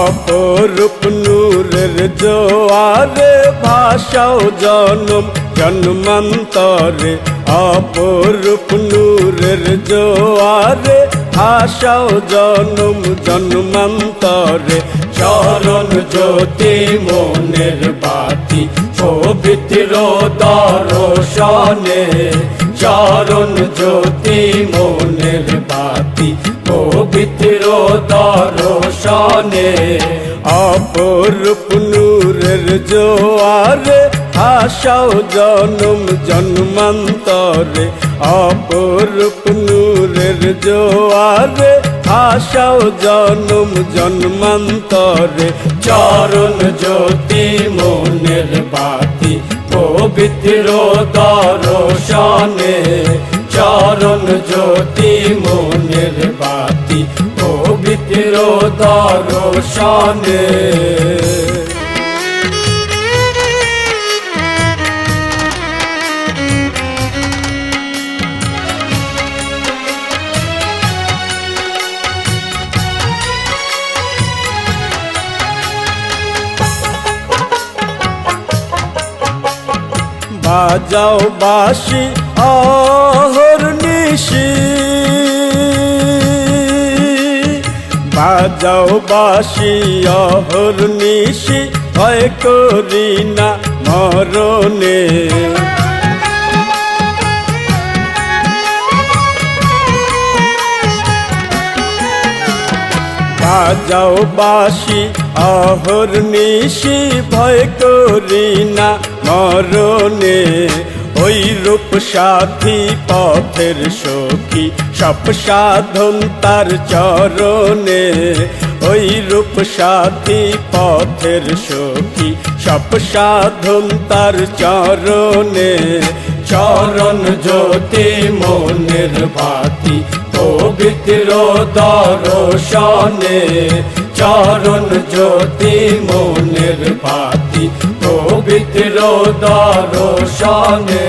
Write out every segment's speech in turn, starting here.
অপরূপ নূরের জোয়ারে ভাষাও জনম জন্মান্তরে, অপরূপ নূরের জোয়ারে ভাষাও জনম জন্মান্তরে। চরণ জ্যোতি মনের বাতি পবিত্র দর্শনে, চরণ জ্যোতি মনের বাতি পবিত্র দর্শনে। অপরূপ নূরের জোয়ারে ভাষাও জনম জন্মান্তরে, অপরূপ নূরের জোয়ারে ভাষাও জনম জন্মান্তরে। চরণ জ্যোতি মনের বাতি পবিত্র দর্শনে, চরণ জ্যোতি মনের বাতি পবিত্র দর্শনে। বাজাও বাঁশি অহর্নিশি, বাজাও বাঁশি অহর্নিশি, ভয় করি না মরণে। বাজাও বাঁশি অহর্নিশি, ভয় করি না মরণে। ওই রূপ সাথী পথের সখী, সব সাধন তার চরণে। ওই রূপ সাথী পথের সখী, সব সাধন তার চরণে। চরণ জ্যোতি মনের বাতি পবিত্র দর্শনে, চরণ জ্যোতি মনের বাতি পবিত্র দর্শনে।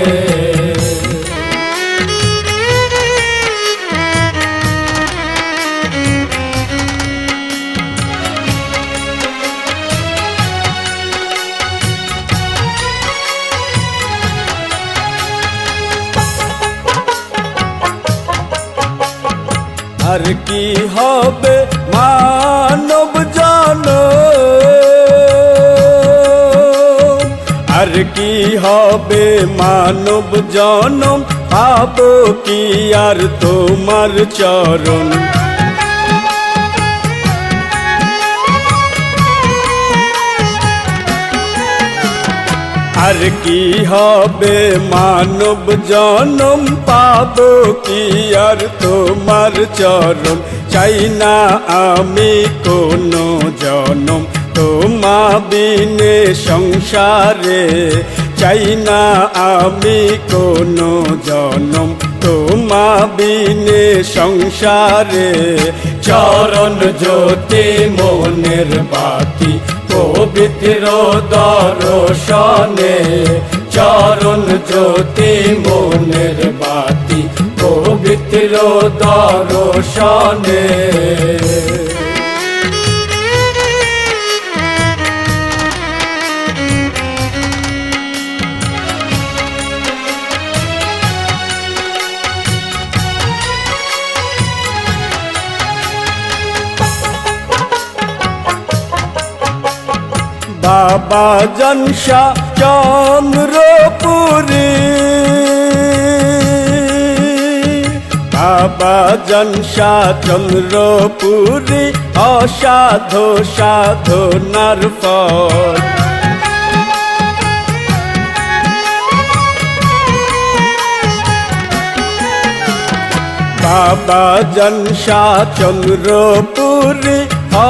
আর কি হবে মানব জন, আর কি হবে মানব জনম, পাবো কি আর তোমার চরণ। আর কি হবে মানব জনম, পাবো কি আর তোমার চরণ। চাই না আমি কোনো জনম তোমা বিনে সংসারে, চাই না আমি কোনো জনম তোমা বিনে সংসারে। চরণ জ্যোতি মনের বাতি পবিত্র দর্শনে, চরণ জ্যোতি মনের বাতি পবিত্র দর্শনে। বাবা জনসা চন্দ্রপুরী, বাবা জনসা চন্দ্রপুরী, অসাধু সাধনার ফল। বাবা জনসা চন্দ্রপুরী,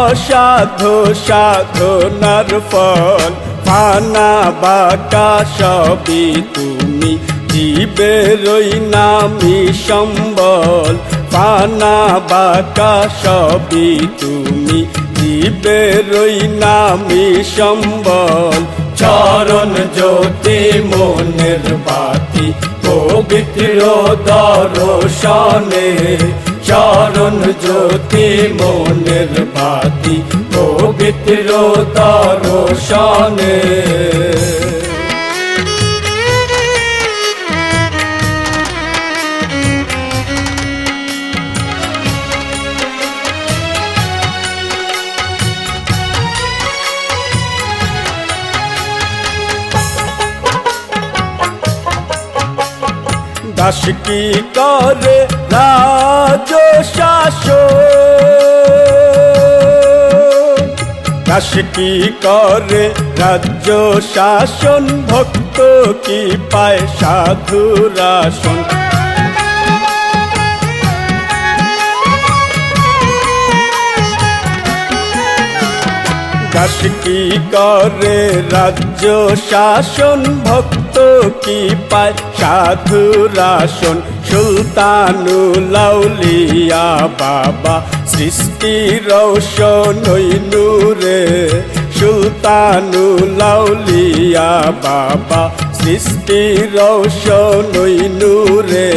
অসাধু সাধনার ফল। পানা বাটা সবই তুমি, জীবেরই নামি সম্বল। পানা বাটা সবই তুমি, জীবেরই নামি সম্বল। চরণ জ্যোতি মনের বাতি পবিত্র দর্শনে, চরণ জ্যোতি মনের বাতি পবিত্র দর্শনে। দাস কি করে রাজ শাসন, দাস কি করে রাজ্য শাসন, ভক্ত কি পায় সাধুর আসন। দাস কি করে রাজ্য শাসন, ভক্ত কি পায় সাধুর আসন। সুলতানুল আউলিয়া বাবা সৃষ্টি রৌশন ওই নূরে, সুলতানুল আউলিয়া বাবা সৃষ্টি রৌশন ওই নূরে।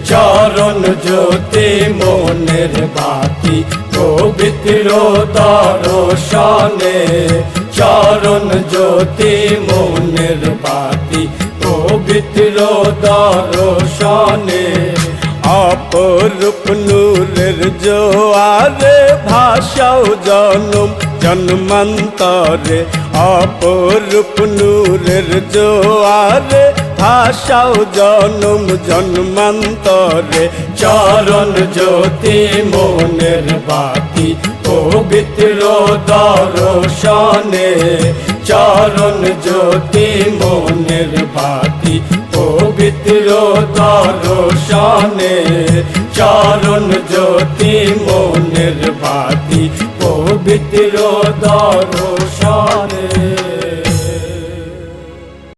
চরণ জ্যোতি মনের বাতি পবিত্র দর্শনে, চরণ জ্যোতি মনের বাতি পবিত্র দর্শনে। অপরূপ নূরের জোয়ারে ভাষাও জনম জন্মান্তরে, অপরূপ নূরের জোয়ারে ভাষাও জনম জন্মান্তরে। চরণ জ্যোতি মনের বাতি পবিত্র দর্শনে, চরণ জ্যোতি মনের বাতি পবিত্র দর্শনে, চরণ জ্যোতি মনের বাতি পবিত্র দর্শনে।